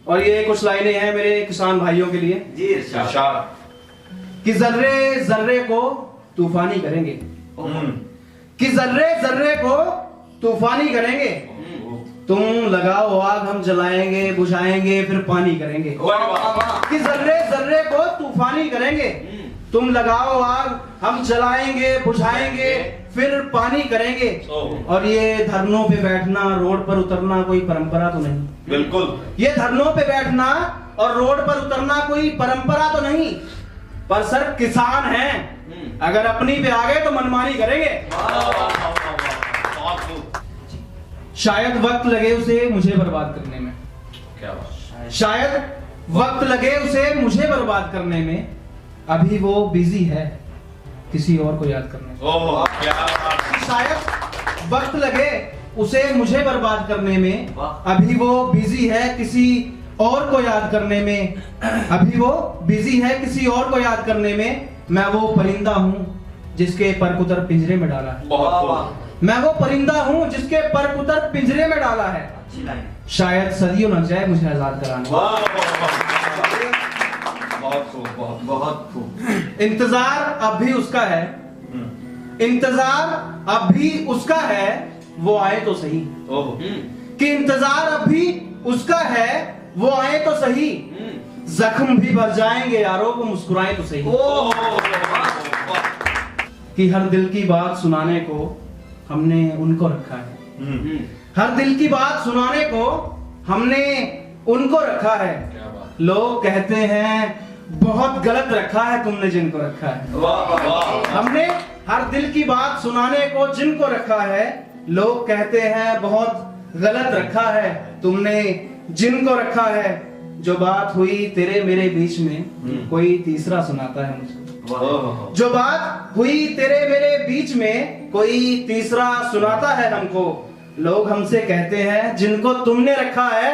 और ये कुछ लाइनें हैं मेरे किसान भाइयों के लिए जी इरशाद। कि जर्रे जर्रे को तूफानी करेंगे, कि जर्रे जर्रे को तूफानी करेंगे, तुम लगाओ आग हम जलाएंगे बुझाएंगे फिर पानी करेंगे। कि जर्रे जर्रे को तूफानी करेंगे, तुम लगाओ आग हम जलाएंगे बुझाएंगे फिर पानी करेंगे। और ये धरनों पे बैठना रोड पर उतरना कोई परंपरा तो नहीं। बिल्कुल। ये धरनों पे बैठना और रोड पर उतरना कोई परंपरा तो नहीं, पर सर किसान हैं, अगर अपनी पे आ गए तो मनमानी करेंगे। शायद वक्त लगे उसे मुझे बर्बाद करने में, क्या बात। शायद वक्त लगे उसे मुझे बर्बाद करने में, अभी वो बिजी है किसी और को याद करने में। ओह क्या बात। शायद वक्त लगे उसे मुझे बर्बाद करने में, अभी वो बिजी है किसी और को याद करने में, अभी वो बिजी है किसी और को याद करने में। मैं वो परिंदा हूँ जिसके पर कुतर पिंजरे में डाला है। मैं वो परिंदा हूँ जिसके पर कुतर पिंजरे में डाला है। शायद सदियों न जाए मुझे आजाद कराने। बहुत खूब, बहुत खूब। इंतजार अब भी उसका है, इंतजार अब भी उसका है, वो आए तो सही। कि इंतजार अब भी उसका है, वो आए तो सही, जख्म भी भर जाएंगे यारों वो मुस्कुराए तो सही। कि हर दिल की बात सुनाने को हमने उनको रखा है, हर दिल की बात सुनाने को हमने उनको रखा है। लोग कहते हैं बहुत गलत रखा है तुमने जिनको रखा है। हमने हर दिल की बात सुनाने को जिनको रखा है, लोग कहते हैं बहुत गलत रखा है तुमने जिनको रखा है। जो बात हुई तेरे मेरे बीच में कोई तीसरा सुनाता है मुझे। जो बात हुई तेरे मेरे बीच में कोई तीसरा सुनाता है हमको। लोग हमसे कहते हैं जिनको तुमने रखा है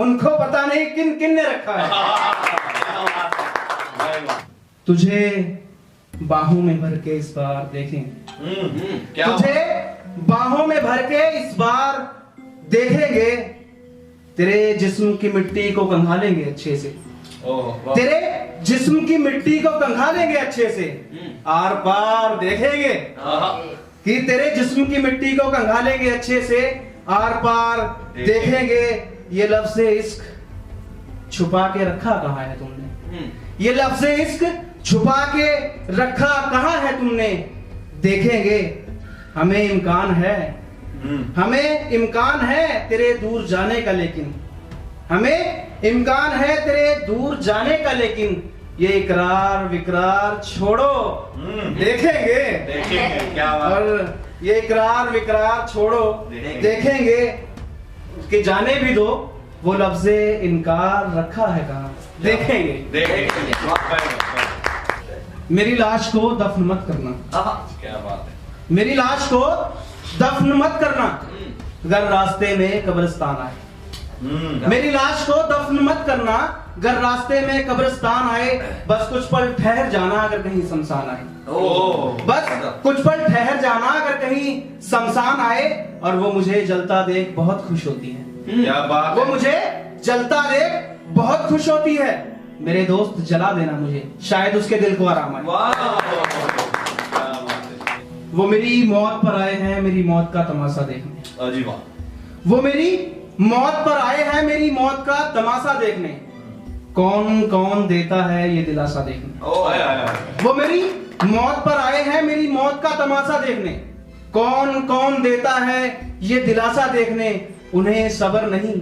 उनको पता नहीं किन किन ने रखा है। तुझे बाहों में भर के इस बार देखेंगे, तुझे बाहों में भर के इस बार देखेंगे, तेरे जिस्म की मिट्टी को कंघालेंगे अच्छे से, तेरे जिस्म की मिट्टी को कंघालेंगे अच्छे से, आर पार देखेंगे। कि तेरे जिस्म की मिट्टी को कंघालेंगे अच्छे से, आर पार देखेंगे। ये लफ्ज़ इश्क छुपा के रखा कहाँ है तुमने, ये लफ्ज़ इश्क छुपा के रखा कहाँ है तुमने। देखेंगे हमें इम्कान है, हमें इम्कान है तेरे दूर जाने का, लेकिन हमें इम्कान है तेरे दूर जाने का, लेकिन ये इकरार विकरार छोड़ो देखेंगे। क्या बात। और ये इकरार विकरार छोड़ो देखेंगे कि जाने भी दो वो लफ्ज़े इनकार रखा है कहाँ, देखेंगे। मेरी लाश को दफन मत करना, क्या बात है। मेरी लाश को दफन मत करना अगर रास्ते में कब्रिस्तान आए। मेरी लाश को दफन मत करना अगर रास्ते में कब्रिस्तान आए। बस कुछ पल ठहर जाना अगर कहीं शमशान आए, बस कुछ पल ठहर जाना अगर कहीं शमशान आए। और वो मुझे जलता देख बहुत खुश होती है, क्या बात। वो मुझे जलता देख बहुत खुश होती है। मेरे दोस्त जला देना मुझे, शायद उसके दिल को आराम आए। वो मेरी मौत पर आए हैं मेरी मौत का तमाशा देखने। वो मेरी मौत पर आए हैं मेरी मौत का तमाशा देखने। कौन कौन देता है ये दिलासा देखने। वो मेरी मौत पर आए हैं मेरी मौत का तमाशा देखने। कौन कौन देता है ये दिलासा देखने। उन्हें सब्र नहीं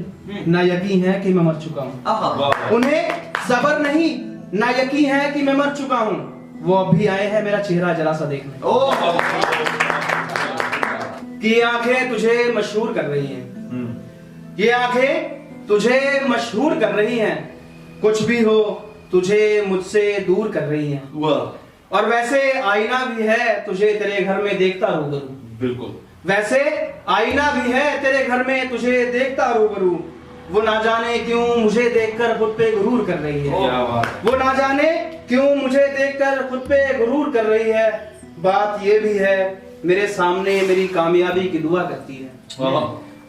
ना यकीन है कि मैं मर चुका हूँ, उन्हें सब्र नहीं ना यकीन है कि मैं मर चुका हूँ। वो अभी आए हैं मेरा चेहरा जरा सा देखने। कि आंखें तुझे मशहूर कर रही हैं, ये आंखें तुझे मशहूर कर रही हैं। कुछ भी हो तुझे मुझसे दूर कर रही हैं। और वैसे आईना भी है तुझे तेरे घर में देखता रूबरू। बिल्कुल। वैसे आईना भी है तेरे घर में तुझे देखता रूबरू। वो ना जाने क्यों मुझे देखकर खुद पे गुरूर कर रही है। वो ना जाने क्यों मुझे देखकर खुद पे गुरूर कर रही है। बात ये भी है मेरे सामने मेरी कामयाबी की दुआ करती है।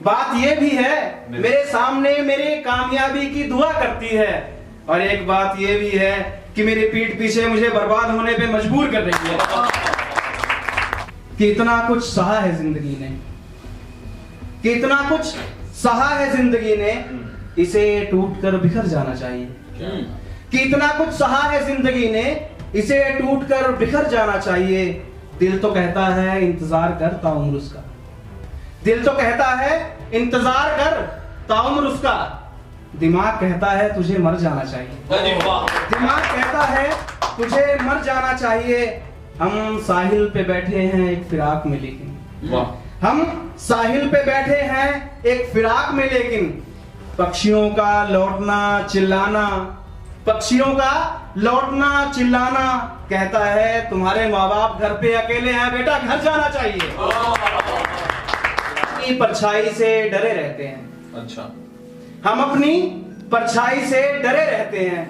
बात ये भी है मेरे सामने मेरे कामयाबी की दुआ करती है, और एक बात ये भी है कि मेरे पीठ पीछे मुझे बर्बाद होने पे मजबूर कर रही है। कि इतना कुछ सहा है जिंदगी ने, कि इतना कुछ सहा है जिंदगी ने, इसे टूट कर बिखर जाना चाहिए। कि इतना कुछ सहा है जिंदगी ने, इसे टूट कर बिखर जाना चाहिए। दिल तो कहता है इंतजार कर ताउम्र उसका, दिल तो कहता है इंतजार कर ताउम्र उसका, दिमाग कहता है तुझे मर जाना चाहिए। दिमाग कहता है तुझे मर जाना चाहिए। हम साहिल पे बैठे हैं एक फिराक में, लेकिन हम साहिल पे बैठे हैं एक फिराक में, लेकिन पक्षियों का लौटना चिल्लाना, पक्षियों का लौटना चिल्लाना कहता है तुम्हारे माँ बाप घर पे अकेले हैं बेटा, घर जाना चाहिए। अपनी परछाई से डरे रहते हैं। अच्छा, हम अपनी परछाई से डरे रहते हैं।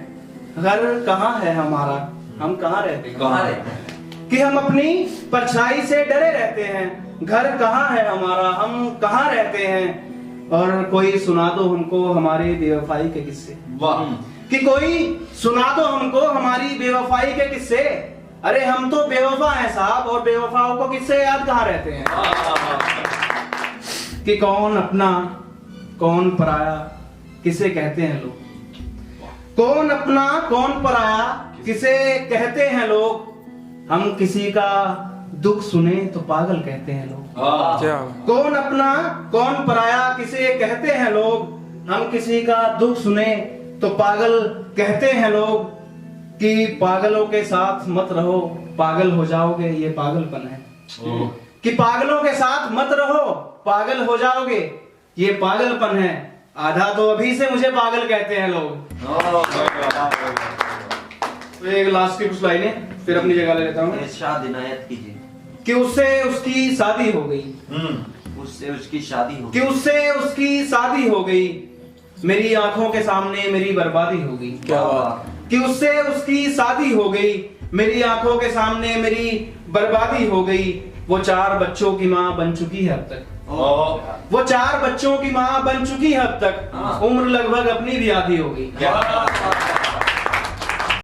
घर कहाँ है हमारा, हम कहाँ रहते हैं। कि हम अपनी परछाई से डरे रहते हैं। घर कहाँ है हमारा, हम कहाँ रहते हैं। और कोई सुना दो हमको हमारी बेवफाई के किस्से। वाह। कि कोई सुना दो हमको हमारी बेवफाई के किस्से। अरे हम तो बेवफा हैं साहब, और बेवफाओं को किस्से याद कहाँ रहते हैं। कि कौन अपना कौन पराया किसे कहते हैं लोग, कौन अपना कौन पराया किसे कहते हैं लोग। हम किसी का दुख सुने तो पागल कहते हैं लोग। कौन अपना कौन पराया किसे कहते हैं लोग। हम किसी का दुख सुने तो पागल कहते हैं लोग। कि पागलों के साथ मत रहो, पागल हो जाओगे, ये पागलपन है। कि पागलों के साथ मत रहो, पागल हो जाओगे, ये पागलपन है। आधा तो अभी से मुझे पागल कहते हैं लोग। तो एक लास्ट की कुछ लाइनें फिर अपनी जगह ले लेता हूँ। इरशाद इनायत कीजिए। कि उससे उसकी शादी हो गई, उससे उसकी शादी हो कि उससे उसकी शादी हो गई, मेरी आंखों के सामने मेरी बर्बादी हो गई। क्या बात। कि उससे उसकी शादी हो गई, मेरी आंखों के सामने मेरी बर्बादी हो गई। वो 4 बच्चों की माँ बन चुकी है अब तक। वो 4 बच्चों की माँ बन चुकी है अब तक। उम्र लगभग अपनी भी आधी हो गई।